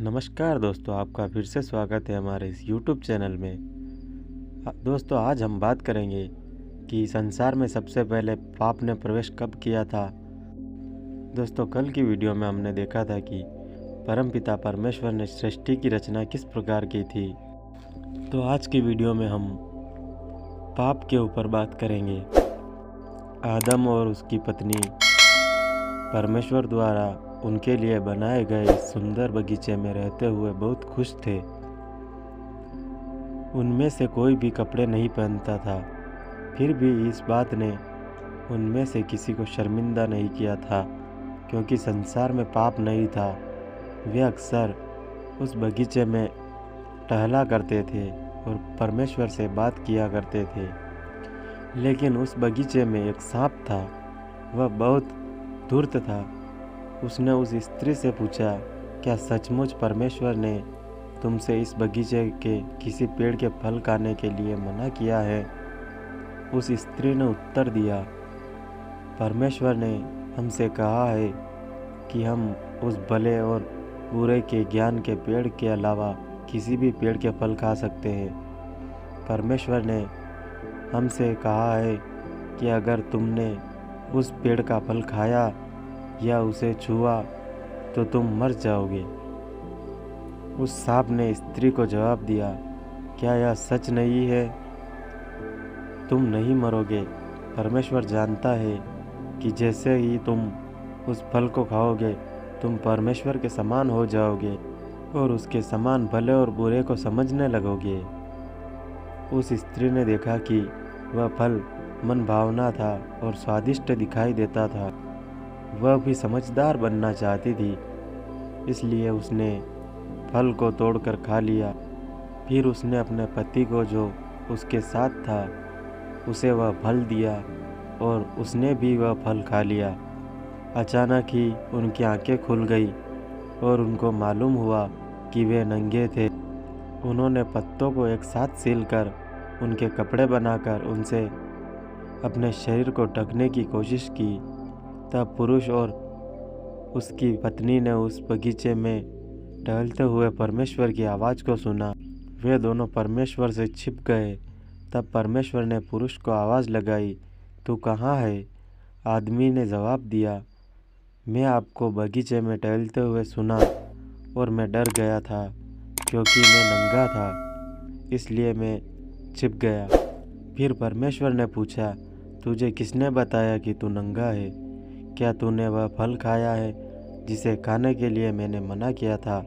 नमस्कार दोस्तों, आपका फिर से स्वागत है हमारे इस यूट्यूब चैनल में। दोस्तों, आज हम बात करेंगे कि संसार में सबसे पहले पाप ने प्रवेश कब किया था। दोस्तों, कल की वीडियो में हमने देखा था कि परमपिता परमेश्वर ने सृष्टि की रचना किस प्रकार की थी। तो आज की वीडियो में हम पाप के ऊपर बात करेंगे। आदम और उसकी पत्नी परमेश्वर द्वारा उनके लिए बनाए गए इस सुंदर बगीचे में रहते हुए बहुत खुश थे। उनमें से कोई भी कपड़े नहीं पहनता था, फिर भी इस बात ने उनमें से किसी को शर्मिंदा नहीं किया था, क्योंकि संसार में पाप नहीं था। वे अक्सर उस बगीचे में टहला करते थे और परमेश्वर से बात किया करते थे। लेकिन उस बगीचे में एक सांप था। वह बहुत धूर्त था। उसने उस स्त्री से पूछा, क्या सचमुच परमेश्वर ने तुमसे इस बगीचे के किसी पेड़ के फल खाने के लिए मना किया है? उस स्त्री ने उत्तर दिया, परमेश्वर ने हमसे कहा है कि हम उस भले और बुरे के ज्ञान के पेड़ के अलावा किसी भी पेड़ के फल खा सकते हैं। परमेश्वर ने हमसे कहा है कि अगर तुमने उस पेड़ का फल खाया या उसे छुआ तो तुम मर जाओगे। उस सांप ने स्त्री को जवाब दिया, क्या यह सच नहीं है? तुम नहीं मरोगे। परमेश्वर जानता है कि जैसे ही तुम उस फल को खाओगे तुम परमेश्वर के समान हो जाओगे और उसके समान भले और बुरे को समझने लगोगे। उस स्त्री ने देखा कि वह फल मन भावना था और स्वादिष्ट दिखाई देता था। वह भी समझदार बनना चाहती थी, इसलिए उसने फल को तोड़कर खा लिया। फिर उसने अपने पति को, जो उसके साथ था, उसे वह फल दिया और उसने भी वह फल खा लिया। अचानक ही उनकी आंखें खुल गई और उनको मालूम हुआ कि वे नंगे थे। उन्होंने पत्तों को एक साथ सीलकर उनके कपड़े बनाकर उनसे अपने शरीर को ढकने की कोशिश की। तब पुरुष और उसकी पत्नी ने उस बगीचे में टहलते हुए परमेश्वर की आवाज़ को सुना। वे दोनों परमेश्वर से छिप गए। तब परमेश्वर ने पुरुष को आवाज़ लगाई, तू कहाँ है? आदमी ने जवाब दिया, मैं आपको बगीचे में टहलते हुए सुना और मैं डर गया था, क्योंकि मैं नंगा था, इसलिए मैं छिप गया। फिर परमेश्वर ने पूछा, तुझे किसने बताया कि तू नंगा है? क्या तूने वह फल खाया है जिसे खाने के लिए मैंने मना किया था?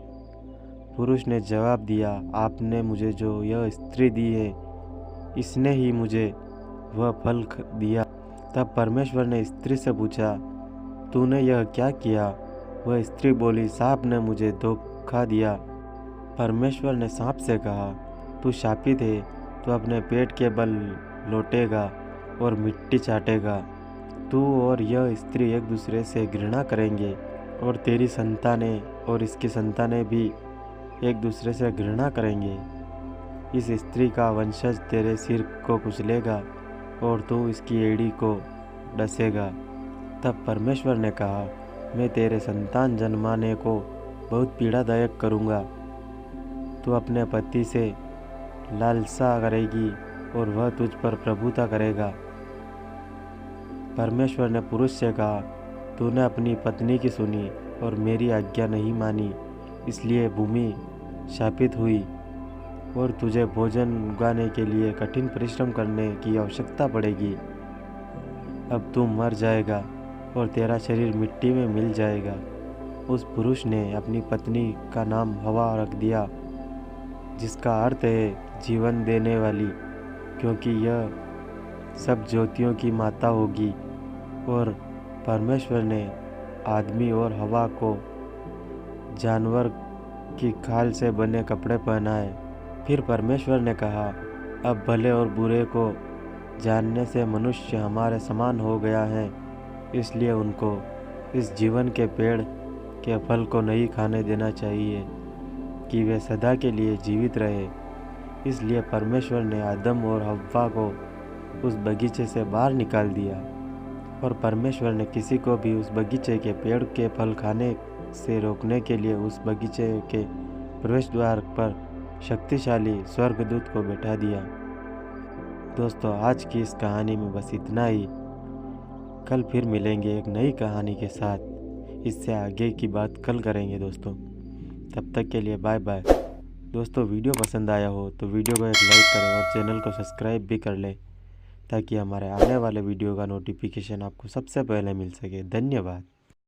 पुरुष ने जवाब दिया, आपने मुझे जो यह स्त्री दी है, इसने ही मुझे वह फल दिया। तब परमेश्वर ने स्त्री से पूछा, तूने यह क्या किया? वह स्त्री बोली, सांप ने मुझे धोखा दिया। परमेश्वर ने सांप से कहा, तू शापित है, तू अपने पेट के बल लौटेगा और मिट्टी चाटेगा। तू और यह स्त्री एक दूसरे से घृणा करेंगे और तेरी संतानें और इसकी संतानें भी एक दूसरे से घृणा करेंगे। इस स्त्री का वंशज तेरे सिर को कुचलेगा और तू इसकी एड़ी को डसेगा। तब परमेश्वर ने कहा, मैं तेरे संतान जन्माने को बहुत पीड़ादायक करूँगा। तू अपने पति से लालसा करेगी और वह तुझ पर प्रभुता करेगा। परमेश्वर ने पुरुष से कहा, तूने अपनी पत्नी की सुनी और मेरी आज्ञा नहीं मानी, इसलिए भूमि शापित हुई और तुझे भोजन उगाने के लिए कठिन परिश्रम करने की आवश्यकता पड़ेगी। अब तू मर जाएगा और तेरा शरीर मिट्टी में मिल जाएगा। उस पुरुष ने अपनी पत्नी का नाम हवा रख दिया, जिसका अर्थ है जीवन देने वाली, क्योंकि यह सब ज्योतियों की माता होगी। और परमेश्वर ने आदमी और हवा को जानवर की खाल से बने कपड़े पहनाए। फिर परमेश्वर ने कहा, अब भले और बुरे को जानने से मनुष्य हमारे समान हो गया है, इसलिए उनको इस जीवन के पेड़ के फल को नहीं खाने देना चाहिए कि वे सदा के लिए जीवित रहे। इसलिए परमेश्वर ने आदम और हव्वा को उस बगीचे से बाहर निकाल दिया और परमेश्वर ने किसी को भी उस बगीचे के पेड़ के फल खाने से रोकने के लिए उस बगीचे के प्रवेश द्वार पर शक्तिशाली स्वर्गदूत को बैठा दिया। दोस्तों, आज की इस कहानी में बस इतना ही। कल फिर मिलेंगे एक नई कहानी के साथ। इससे आगे की बात कल करेंगे दोस्तों। तब तक के लिए बाय बाय। दोस्तों, वीडियो पसंद आया हो तो वीडियो को एक लाइक करें और चैनल को सब्सक्राइब भी कर लें, ताकि हमारे आने वाले वीडियो का नोटिफिकेशन आपको सबसे पहले मिल सके। धन्यवाद।